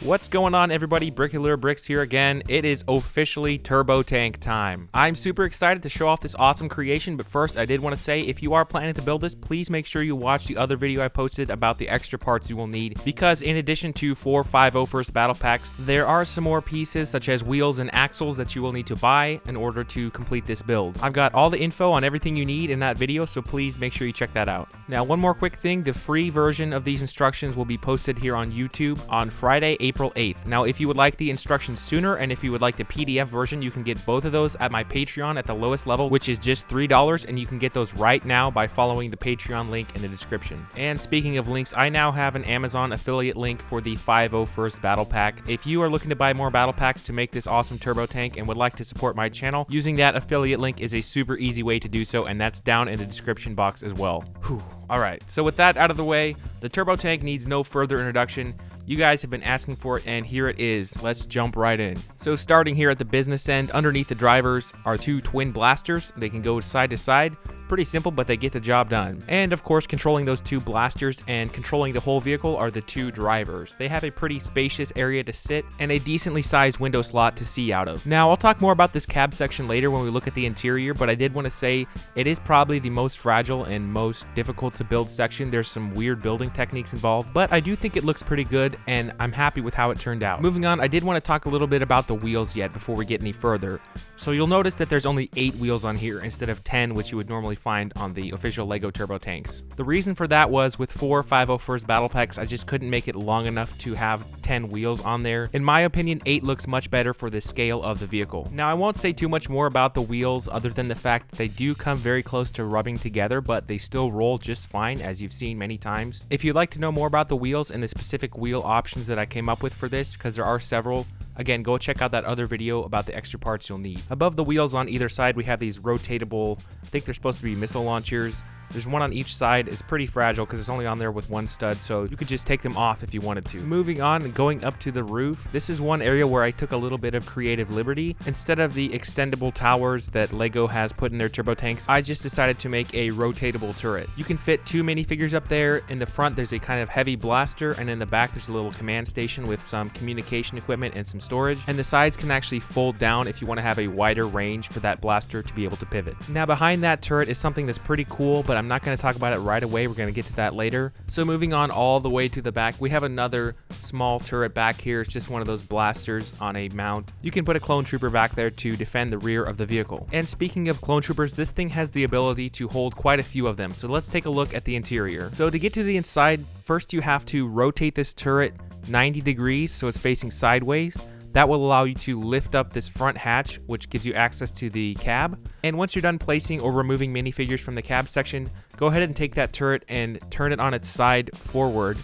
What's going on, everybody? Brickular Bricks here again. It is officially turbo tank time. I'm super excited to show off this awesome creation, but first I did want to say if you are planning to build this, please make sure you watch the other video I posted about the extra parts you will need, because in addition to 4 501st battle packs, there are some more pieces such as wheels and axles that you will need to buy in order to complete this build. I've got all the info on everything you need in that video, so please make sure you check that out. Now, one more quick thing, the free version of these instructions will be posted here on YouTube on Friday, April 8th. Now, if you would like the instructions sooner, and if you would like the PDF version, you can get both of those at my Patreon at the lowest level, which is just $3, and you can get those right now by following the Patreon link in the description. And speaking of links, I now have an Amazon affiliate link for the 501st Battle Pack. If you are looking to buy more battle packs to make this awesome turbo tank and would like to support my channel, using that affiliate link is a super easy way to do so, and that's down in the description box as well. Whew. Alright, so with that out of the way, the turbo tank needs no further introduction. You guys have been asking for it, and here it is. Let's jump right in. So starting here at the business end, underneath the drivers are 2 twin blasters. They can go side to side. Pretty simple, but they get the job done. And of course, controlling those 2 blasters and controlling the whole vehicle are the 2 drivers. They have a pretty spacious area to sit and a decently sized window slot to see out of. Now, I'll talk more about this cab section later when we look at the interior, but I did want to say it is probably the most fragile and most difficult to build section. There's some weird building techniques involved, but I do think it looks pretty good, and I'm happy with how it turned out. Moving on, I did want to talk a little bit about the wheels yet before we get any further. So you'll notice that there's only 8 wheels on here instead of 10, which you would normally find on the official LEGO Turbo Tanks. The reason for that was with 4 501st battle packs, I just couldn't make it long enough to have 10 wheels on there. In my opinion, 8 looks much better for the scale of the vehicle. Now, I won't say too much more about the wheels other than the fact that they do come very close to rubbing together, but they still roll just fine, as you've seen many times. If you'd like to know more about the wheels and the specific wheel options that I came up with for this, because there are several, again, go check out that other video about the extra parts you'll need. Above the wheels on either side, we have these rotatable, I think they're supposed to be missile launchers. There's one on each side. It's pretty fragile because it's only on there with 1 stud, so you could just take them off if you wanted to. Moving on and going up to the roof, this is one area where I took a little bit of creative liberty. Instead of the extendable towers that LEGO has put in their turbo tanks, I just decided to make a rotatable turret. You can fit 2 minifigures up there. In the front, there's a kind of heavy blaster, and in the back, there's a little command station with some communication equipment and some storage. And the sides can actually fold down if you want to have a wider range for that blaster to be able to pivot. Now, behind that turret is something that's pretty cool, but I'm not going to talk about it right away. We're going to get to that later. So moving on all the way to the back, we have another small turret back here. It's just one of those blasters on a mount. You can put a clone trooper back there to defend the rear of the vehicle. And speaking of clone troopers, this thing has the ability to hold quite a few of them. So let's take a look at the interior. So to get to the inside, first you have to rotate this turret 90 degrees so it's facing sideways. That will allow you to lift up this front hatch, which gives you access to the cab. And once you're done placing or removing minifigures from the cab section, go ahead and take that turret and turn it on its side forward.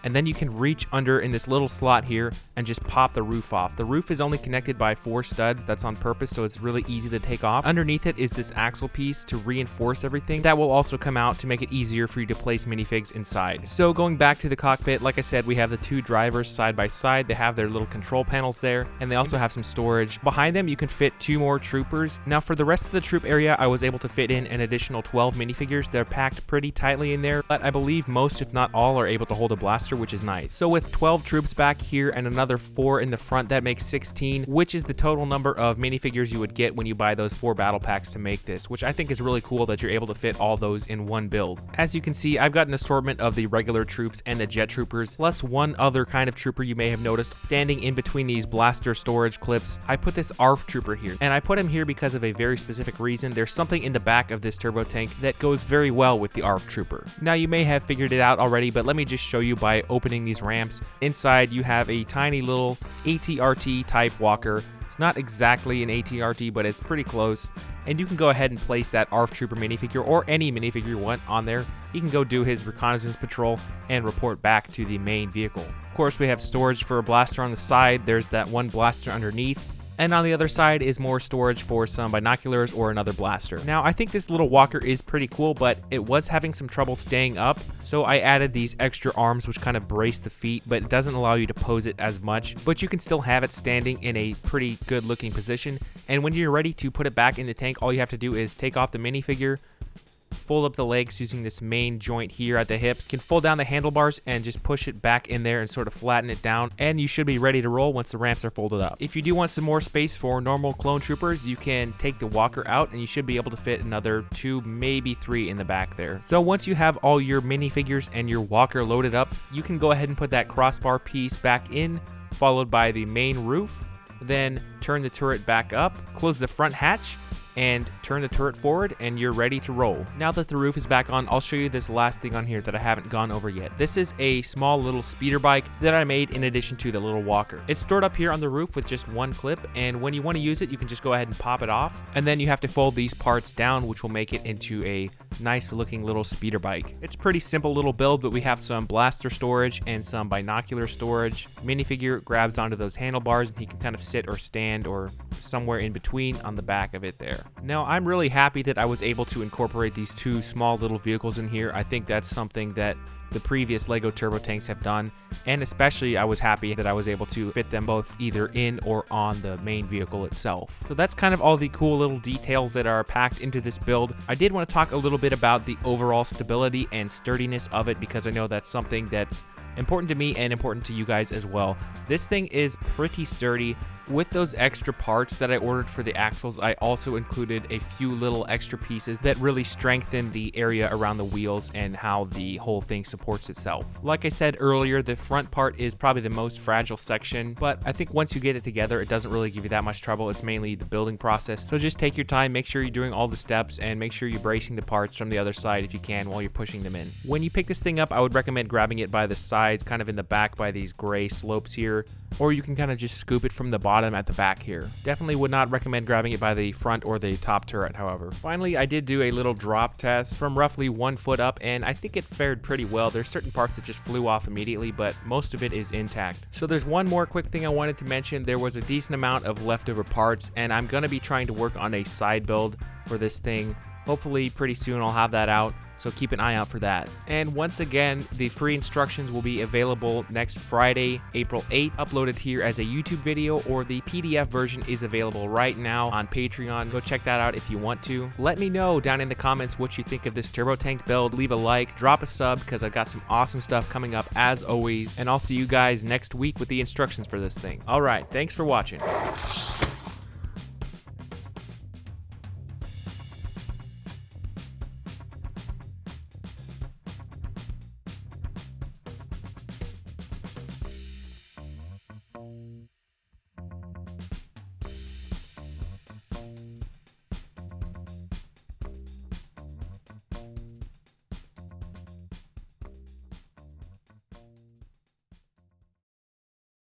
And then you can reach under in this little slot here and just pop the roof off. The roof is only connected by 4 studs. That's on purpose, so it's really easy to take off. Underneath it is this axle piece to reinforce everything. That will also come out to make it easier for you to place minifigs inside. So going back to the cockpit, like I said, we have the 2 drivers side by side. They have their little control panels there, and they also have some storage. Behind them, you can fit 2 more troopers. Now, for the rest of the troop area, I was able to fit in an additional 12 minifigures. They're packed pretty tightly in there, but I believe most, if not all, are able to hold a blaster, which is nice. So with 12 troops back here and another 4 in the front, that makes 16, which is the total number of minifigures you would get when you buy those 4 battle packs to make this, which I think is really cool that you're able to fit all those in one build. As you can see, I've got an assortment of the regular troops and the jet troopers, plus one other kind of trooper you may have noticed standing in between these blaster storage clips. I put this ARF trooper here, and I put him here because of a very specific reason. There's something in the back of this turbo tank that goes very well with the ARF trooper. Now, you may have figured it out already, but let me just show you by opening these ramps. Inside, you have a tiny little ATRT type walker. It's not exactly an ATRT, but it's pretty close. And you can go ahead and place that ARF Trooper minifigure or any minifigure you want on there. He can go do his reconnaissance patrol and report back to the main vehicle. Of course, we have storage for a blaster on the side. There's that one blaster underneath. And on the other side is more storage for some binoculars or another blaster. Now, I think this little walker is pretty cool, but it was having some trouble staying up, so I added these extra arms which kind of brace the feet, but it doesn't allow you to pose it as much, but you can still have it standing in a pretty good looking position. And when you're ready to put it back in the tank, all you have to do is take off the minifigure, fold up the legs using this main joint here at the hips. You can fold down the handlebars and just push it back in there and sort of flatten it down, and you should be ready to roll once the ramps are folded up. If you do want some more space for normal clone troopers, you can take the walker out and you should be able to fit another 2, maybe 3 in the back there. So once you have all your minifigures and your walker loaded up, you can go ahead and put that crossbar piece back in, followed by the main roof. Then turn the turret back up, close the front hatch, and turn the turret forward, and you're ready to roll. Now that the roof is back on, I'll show you this last thing on here that I haven't gone over yet. This is a small little speeder bike that I made in addition to the little walker. It's stored up here on the roof with just one clip, and when you want to use it, you can just go ahead and pop it off, and then you have to fold these parts down, which will make it into a nice looking little speeder bike. It's a pretty simple little build, but we have some blaster storage and some binocular storage. Minifigure grabs onto those handlebars, and he can kind of sit or stand or somewhere in between on the back of it there. Now, I'm really happy that I was able to incorporate these 2 small little vehicles in here. I think that's something that the previous LEGO Turbo Tanks have done, and especially I was happy that I was able to fit them both either in or on the main vehicle itself. So that's kind of all the cool little details that are packed into this build. I did want to talk a little bit about the overall stability and sturdiness of it, because I know that's something that's important to me and important to you guys as well. This thing is pretty sturdy. With those extra parts that I ordered for the axles, I also included a few little extra pieces that really strengthen the area around the wheels and how the whole thing supports itself. Like I said earlier, the front part is probably the most fragile section, but I think once you get it together, it doesn't really give you that much trouble. It's mainly the building process. So just take your time, make sure you're doing all the steps, and make sure you're bracing the parts from the other side if you can while you're pushing them in. When you pick this thing up, I would recommend grabbing it by the sides, kind of in the back by these gray slopes here, or you can kind of just scoop it from the bottom at the back here. Definitely would not recommend grabbing it by the front or the top turret, however. Finally, I did do a little drop test from roughly 1 foot up, and I think it fared pretty well. There's certain parts that just flew off immediately, but most of it is intact. So there's one more quick thing I wanted to mention. There was a decent amount of leftover parts, and I'm going to be trying to work on a side build for this thing. Hopefully pretty soon I'll have that out, so keep an eye out for that. And once again, the free instructions will be available next Friday, April 8th, uploaded here as a YouTube video, or the PDF version is available right now on Patreon. Go check that out if you want to. Let me know down in the comments what you think of this Turbo Tank build. Leave a like, drop a sub, because I've got some awesome stuff coming up as always, and I'll see you guys next week with the instructions for this thing. All right, thanks for watching.